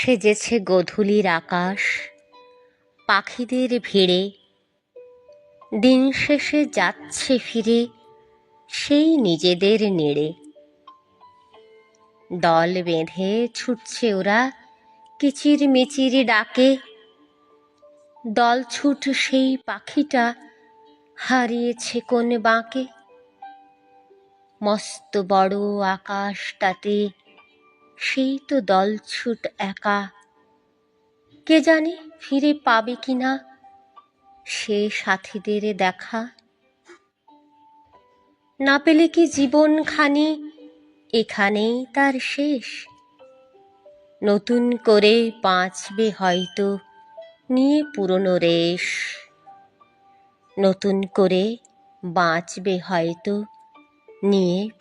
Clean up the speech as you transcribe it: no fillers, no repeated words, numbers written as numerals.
সেজেছে গোধূলির আকাশ পাখিদের ভিড়ে, দিন শেষে যাচ্ছে ফিরে সেই নিজেদের নেড়ে। দল বেঁধে ছুটছে ওরা কিচির মিচির ডাকে, দলছুট সেই পাখিটা হারিয়েছে কোন বাঁকে। মস্ত বড় আকাশটাতে সেই তো দলছুট একা, কে জানে ফিরে পাবে কিনা সে সাথীদের দেখা। না পেলে কি জীবনখানি এখানেই তার শেষ, নতুন করে বাঁচবে হয়তো নিয়ে পুরনো রেশ। নতুন করে বাঁচবে হয়তো নিয়ে